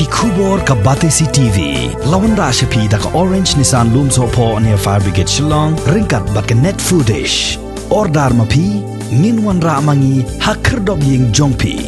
Kubor ka Batesi TV. Lawan Rashapi da ka Orange Nissan Looms Hopo near Fire Brigade Shillong. Ringkat bat ka net footage. Ordar mapi. Minwan ra mangi hakerdog ying jongpi.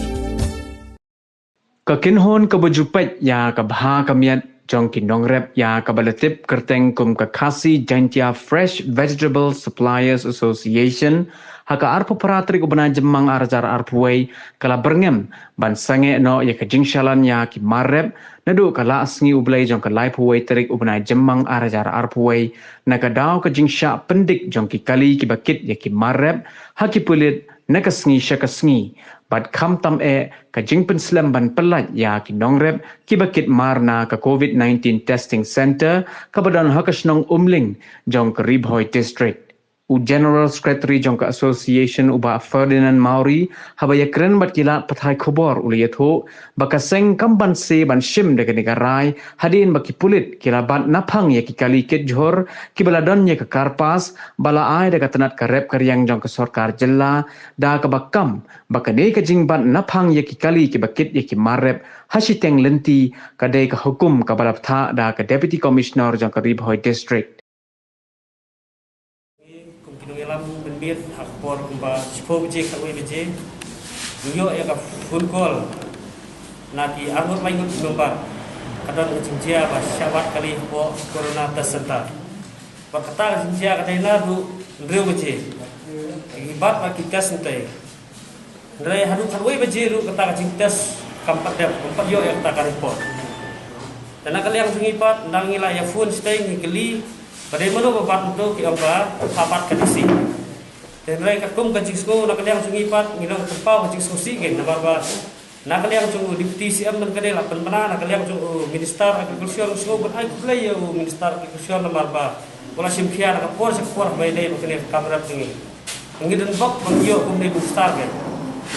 Kakinhon kabujupet ya kabha kamiat jong kinong rep ya kabalatip kerteng kum kakasi Jantia Fresh Vegetable Suppliers Association haka arpo paratri ubana jemang arjar arpuai kala berngem ban sange no ya kajingshalan ya ki marrep nadu kala asngi ublai jong kalai puai terik ubana jemang arjar arpuai nakadaw kajingsha pendik jong ki kali ki bakit ya ki marrep haki pulit nakasngi syakasngi Bad kam tam kajing penslam ban pelat ya ki nongrep ki bakit marna ka COVID-19 testing center kabadan hakasnong umling jong ka Ribhoy district. U General Secretary jong ka Association uba Ferdinand Mauri habaya keren bat kila pathai khobor uliyatho bakaseng kamban se ban shim de negarai hadin baki pulit kila bat naphang ya ki kali ket jhor ki baladon ya ka karpas bala ai de katanat ka rep karyang jong ka sarkar jilla da ka bakam bakane ka jing bat naphang ya ki kali ki bakit ya ki marep hasiteng lenti kadai ka hukum ka balaptha da ka Deputy Commissioner jong ka Ribhoy district. Dalam benbir akpor kumba sipo bije kawe bije yo ya ka phone call naki angot mai ngut kumba kadon jinjia ba syabat kali po corona tasenta ba kata jinjia kadai na du reu bije ibat ba kitas entai ndai hadu kawe bije ru kata jintas kampat da kampat yo ya kata ka report dan kali yang sungipat ndang ngila ya phone stay ngikeli pada mana bapak itu kita papat kedisi. Dan mereka kum kecik semua nak kalian sungipat ngilang tempau kecik susi kan nama bapak. Nak kalian sungu deputi siam dan kalian lapan mana nak kalian sungu minister agriculture semua berai kulai ya minister agriculture nama bapak. Kalau simpiar nak por sekor bayi mungkin kamera tinggi. Ngidan bak bangyo kum ni minister kan.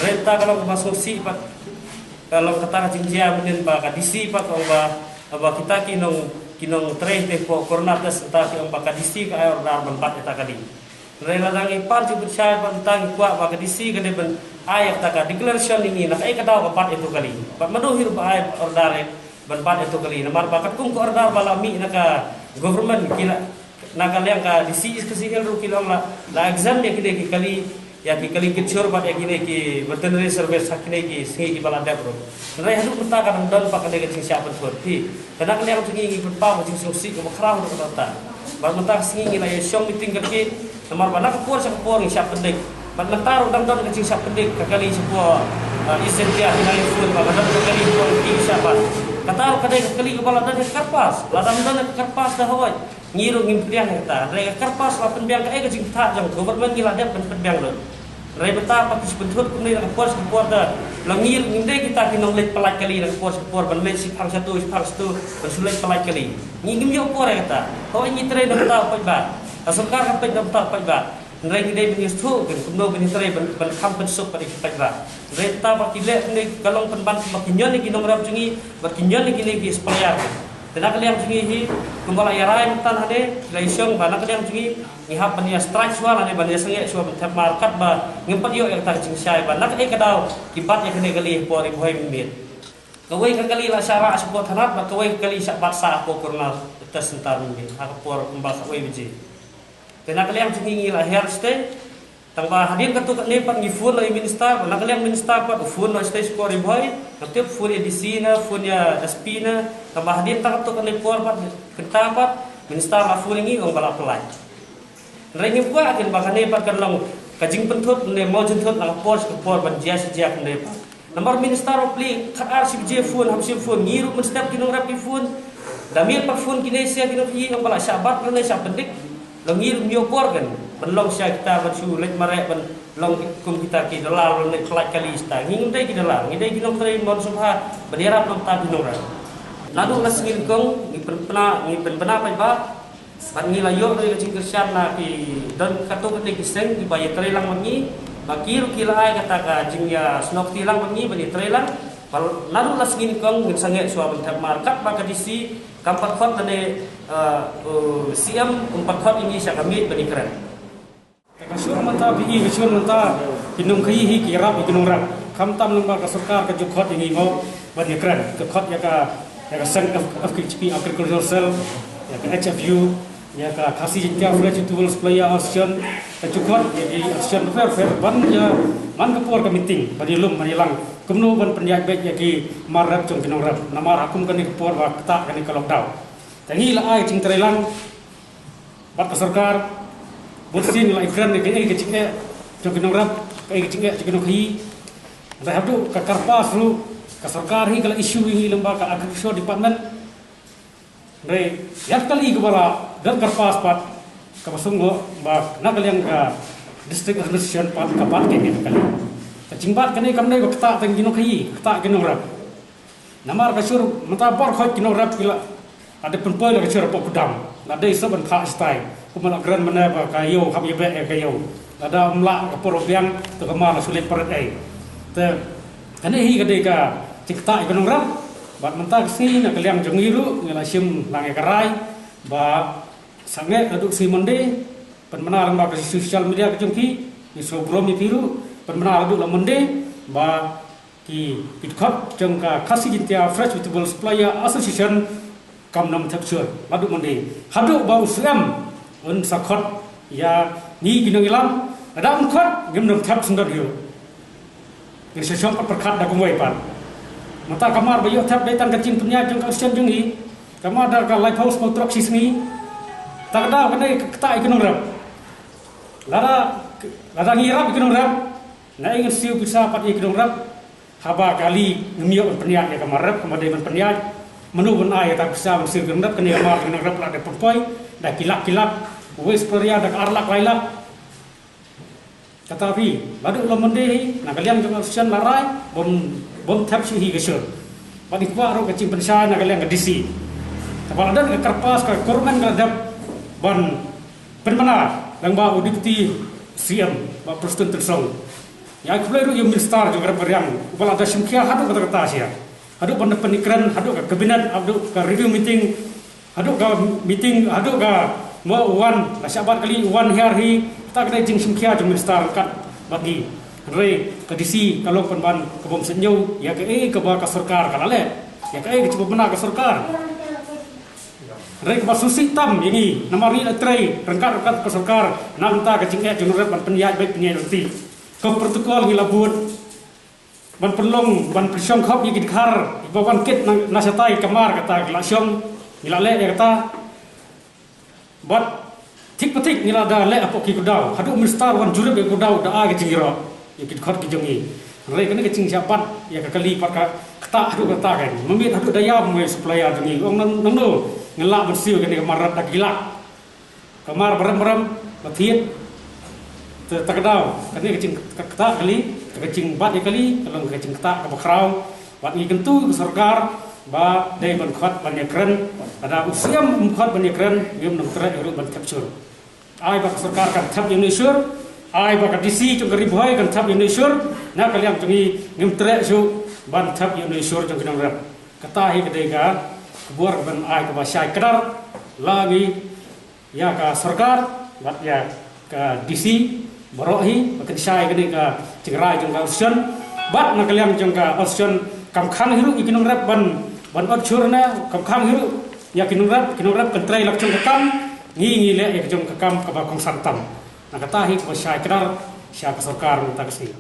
Mereka kalau masuk si pat kalau kata cinjia mungkin bapak kedisi pat kalau kita kinong tray te po corona test ta ki ang bakadisi ka ayor dar ban eta kadi rela dang ipar ci bersaya ban tang kwa bakadisi kade ban ayak ta ka declaration ini nak ai kadaw kapat itu kali pat maduhir ba ay ordare ban pat itu kali namar bakat kung ko ordar balami naka government kila nakaliang ka disi iskasi ru kilong la exam ya kide ki kali ya ki kali kitsur pat ya kine ki veterinary service sakine ki singi ki balanda bro rai hadu peta kan don pak kade ki siap betul ti kana kalian singi ki pa mo susi ko khrau ko ta ba menta singi la yesong meeting ki namar bana ko por sa por ni siap pendik ba mentar dang don ki siap pendik ka kali sebuah isen dia hinai full ba don kali ko ki siap kata kade kali ko balanda ki karpas ladam don ki karpas dah hoy ngiru ngimpiang ta rai karpas la penbiang ka jing tha jang government ki la dia penbiang lo rai beta pak sebentut kumni nak pos kupor da langir nginde kita kinong let pelat kali nak pos kupor ban let sipang satu bersulit pelat kali ngingim yo por eta ho ngi tre da ta pa ba asukar ka pa da ta pa ba rai ngide bin stu kan kumno bin tre ban kam pen sup pa ba rai ta pa kile ni kalong penban makinyon ni kinong rap jungi makinyon ni kini ki splayar tenak kalian jungi hi kumbala yarai tan hade laisong bana kalian jungi ngihap bania strike suara ni bania sange suara tap market ba ngimpat yo yang tar jing syai ba nak kadaw kibat ya kene kali pori boy mimit kawai kali la syara support hanap ba kawai kali sabat sa po kornal tes entar mimit ak por kumbal kawai biji tenak kalian jungi la hairstay tangba hadin katuk ni pat ngifun la minister ba kalian minister pat fun la stay pori boy katip fun edisi na fun ya SP na tangba hadin katuk ni por pat kentapat minister la fun ngi ong bala pelai Ringi buat akan bahkan nepat kan long kajing pentut ne mau jentut lang pos ke por banjia sejak nepat. Nomor minister opli kar si jefun ham si fun ngiru menstep kinong rapi fun. Damir pak fun kinesia kinong hi ang bala sabat kan ne sabendik long ngiru mio por kan. Benlong sia kita bansu lek mare ben long kum kita ki dolar ne kelak kali ista. Nging dai ki dolar, ngidai kinong trai mon subha berharap long ta kinong ra. Nadu lasngil kong ngi penpena pa ba Pan ngi layo dari kecing kersian na ki don kato kete kiseng di bayi trelang mangi bakiru kila ay kata ka jingya snok tilang mangi bani trelang pal naru las gini kong ngin sange suwa bentar markat baka disi kampat khot tane siam umpat khot ini sya kami bani keren kasur mata bi kasur mata kinung kai hi kirap kinung rap kam tam lembal ka sarkar ka jukhot ini mau bani keren ke khot ya ka ya ka Center of Agricultural Cell, ya ka HFU, ya ka Khasi Jaintia Fresh Vegetable Supplier Association, dan juga di Association Fair ban ya man kapor ka meeting bani lum bani lang kumno ban penyak baik ya ki marap jong kinong rap nama hakum kan ni kapor wa kata kan ni ka lockdown tangi la ai cing trelang bat ka sarkar bursin la ikran ni ke cing jong kinong rap ke cing jong kinong hi dah hadu ka karpas lu ka sarkar hi kala isu hi lembaga agriculture department Re, ya kali kepala dan karpas pat kapasungo ba nakal yang ka district administration pat kapat ke kali. Kacingbat kani kamne ba kata tang gino kai, kata gino rap. Namar ka sur mata bar khot gino rap kila. Ada penpoi la ka sur pok kudam. Ada isoban kha stai. Kumala gran mana ba kayo hab ye be kayo. Ada mla ka porobiang to kamala sulit parat ai. Te kani hi ka de ka cikta gino rap. Bat mentah si nak kaliang jengiru ngela sim langai karai ba sange aduk si monde penmenar ba ke sosial media ke jongki ni sobro mi piru penmenar aduk la monde ba ki pitkot jengka Khasi Jaintia Fresh Vegetable Supplier Association kam nam thapsur aduk monde haduk ba usam un sakhot ya ni ginong ilam ada umkhot gem nam thap sundar hiu ni sesiom perkhat da kumwai pan mata kamar bayu tap daitan kecing punya jeng kausian jeng hi kamar ada ka live house konstruksi sini tak ada kena kata ikan rap lara ngirap ikan rap na ingin siu bisa pat ikan rap haba kali ngemiok peniat ya kamar rap kemudian peniat menu pun ai tak bisa siu ikan rap kena kamar ikan rap ada perpoi dah kilap wes peria ada arlak lailak tetapi baru lo mendeh nak kalian jeng kausian larai bom tap sih gesur. Bagi kuaro kecing pensana nak kalian kedisi. Kepala dan ke kerpas ke korban kadap ban penmana yang bau deputi siam ba presiden tersong. Ya kuleru yang minister juga beriang. Kepala ada simkia hadu kata sia. Hadu penikiran, hadu ke kabinet, hadu ke review meeting, hadu ke meeting, hadu ke mau wan nasyabat kali wan hari tak kena jing simkia jeng minister kat bagi Re kedisi kalau penban kebom senyu ya ke ba ka sarkar kalale ya ke cuba benar ka sarkar Re ke susi tam ini namari atrai rengkat ka sarkar namta ka cingek junurat ban penyat baik penyat nanti ke protokol ngilabut ban pelong ban prisyong khop yiki dikhar ibawan kit nasatai kamar kata glasyong ngilale ya kata bat tik petik ngilada le apok ki kudau hadu minister wan jurub ki kudau da age cingiro yakit khot ki jongi rei kene kecing siapat ya kali pat kata hadu kata kan memit hadu daya mo supplier jongi ong nang no ngelak bersiu kene kamar dak gilak kamar berem bathiet terkedau kene kecing kata kali kecing bat kali kalau kecing kata ke bakrau bat ngi kentu ke sarkar ba dei ban khot ban yakren ada usiam khot ban yakren gem nang tre ru ban capture ai ba sarkar kan thap Indonesia ai ba kadisi chung gari boy kan thap Indonesia na kaliang chungi ngim tre su ban thap Indonesia chung kinang rap kata hi kedega kebuar ban ai ka basai kedar lagi ya ka sarkar bat ya ka DC borohi ba kedisai kedega cingrai chung ka ocean bat na kaliang chung ka ocean kam khang hiru ikinang rap ban odchurna kam khang hiru ya kinang rap kan trai lak chung ka kam ngi le ya chung ka kam ka ba kong santam nak kata hi ko syai kedar syai ka sarkar minta kesini